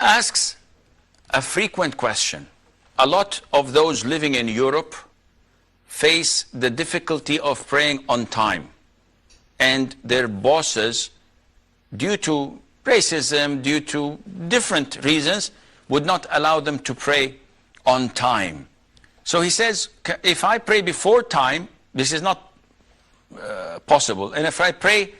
asks a frequent question. A lot of those living in Europe face the difficulty of praying on time, and their bosses, due to racism, due to different reasons, would not allow them to pray on time. So he says, if I pray before time, this is not possible. And if I pray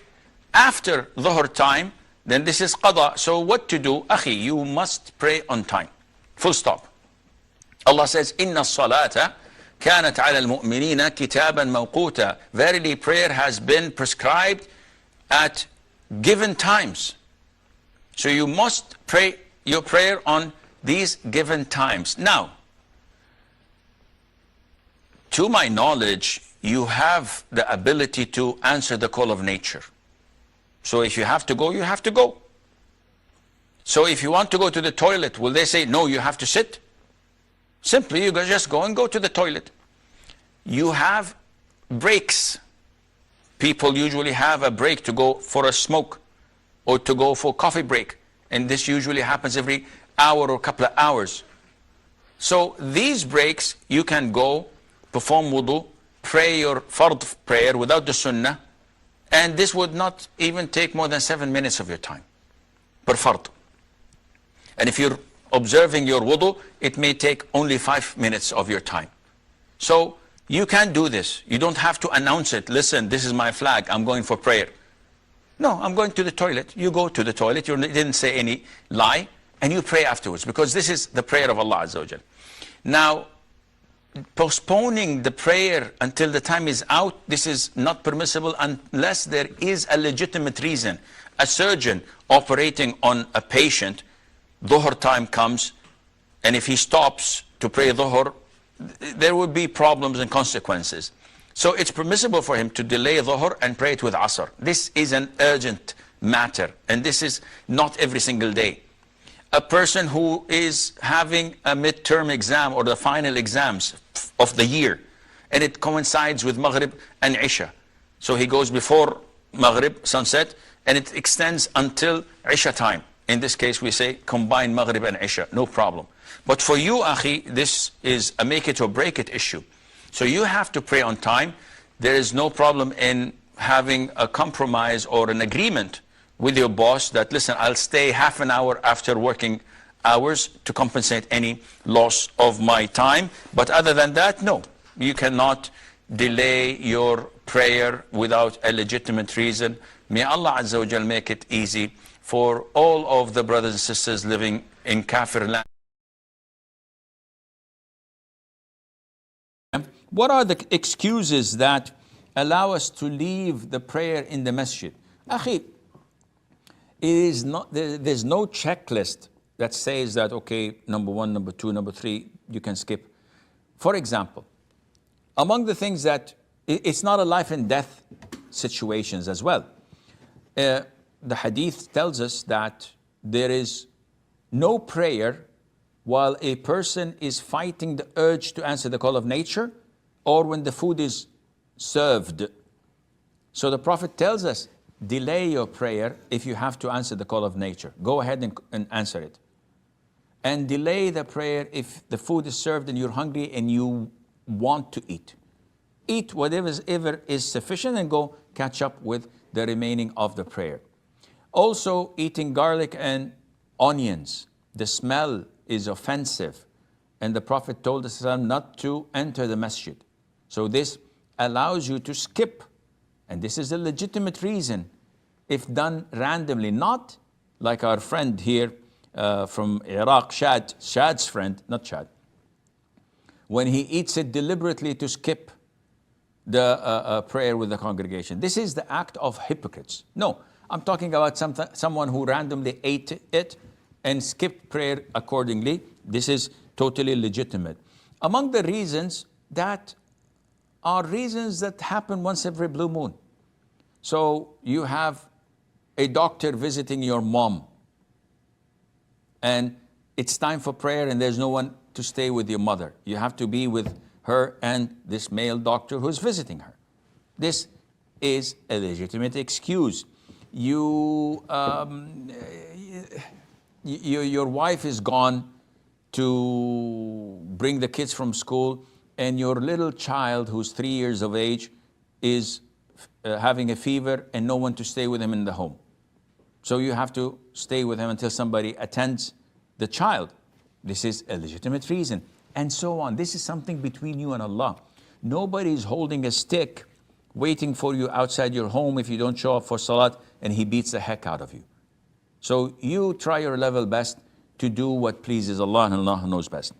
after Dhuhr time, then this is qada. So what to do? Akhi, you must pray on time. Full stop. Allah says, Inna salata kanat ala al-mu'minina kitaban mawquta. Verily, prayer has been prescribed at given times. So you must pray your prayer on these given times. Now, to my knowledge, you have the ability to answer the call of nature. So if you have to go, you have to go. So if you want to go to the toilet, will they say, no, you have to sit? Simply, you just go and go to the toilet. You have breaks. People usually have a break to go for a smoke or to go for coffee break. And this usually happens every hour or couple of hours. So these breaks, you can go, perform wudu, pray your fard prayer without the sunnah, and this would not even take more than 7 minutes of your time per fard. And if you're observing your wudu, it may take only 5 minutes of your time. So you can do this. You don't have to announce it. Listen, this is my flag. I'm going for prayer. No, I'm going to the toilet. You go to the toilet. You didn't say any lie. And you pray afterwards, because this is the prayer of Allah Azza wa Jal. Now, postponing the prayer until the time is out, this is not permissible unless there is a legitimate reason. A surgeon operating on a patient, Dhuhr time comes, and if he stops to pray Dhuhr, there would be problems and consequences. So it's permissible for him to delay Dhuhr and pray it with Asr. This is an urgent matter, and this is not every single day. A person who is having a midterm exam or the final exams of the year, and it coincides with Maghrib and Isha. So he goes before Maghrib, sunset, and it extends until Isha time. In this case, we say combine Maghrib and Isha, no problem. But for you, Akhi, this is a make it or break it issue. So you have to pray on time. There is no problem in having a compromise or an agreement with your boss that, listen, I'll stay half an hour after working hours to compensate any loss of my time. But other than that, no. You cannot delay your prayer without a legitimate reason. May Allah Azza wa Jal make it easy for all of the brothers and sisters living in Kafir land. What are the excuses that allow us to leave the prayer in the masjid? Akhi, there's no checklist that says that, okay, number 1, number 2, number 3, you can skip. For example, among the things that, it's not a life and death situations as well. The hadith tells us that there is no prayer while a person is fighting the urge to answer the call of nature or when the food is served. So the Prophet tells us, delay your prayer if you have to answer the call of nature. Go ahead and answer it. And delay the prayer if the food is served and you're hungry and you want to eat. Eat whatever is sufficient and go catch up with the remaining of the prayer. Also, eating garlic and onions. The smell is offensive. And the Prophet told us not to enter the masjid. So this allows you to skip. And this is a legitimate reason if done randomly, not like our friend here from Iraq, Shad's friend, not Shad, when he eats it deliberately to skip the prayer with the congregation. This is the act of hypocrites. No, I'm talking about someone who randomly ate it and skipped prayer accordingly. This is totally legitimate. Among the reasons that are reasons that happen once every blue moon. So you have a doctor visiting your mom and it's time for prayer and there's no one to stay with your mother. You have to be with her and this male doctor who's visiting her. This is a legitimate excuse. You your wife is gone to bring the kids from school, and your little child who's 3 years of age is having a fever and no one to stay with him in the home. So you have to stay with him until somebody attends the child. This is a legitimate reason, and so on. This is something between you and Allah. Nobody is holding a stick waiting for you outside your home if you don't show up for salat, and he beats the heck out of you. So you try your level best to do what pleases Allah, and Allah knows best.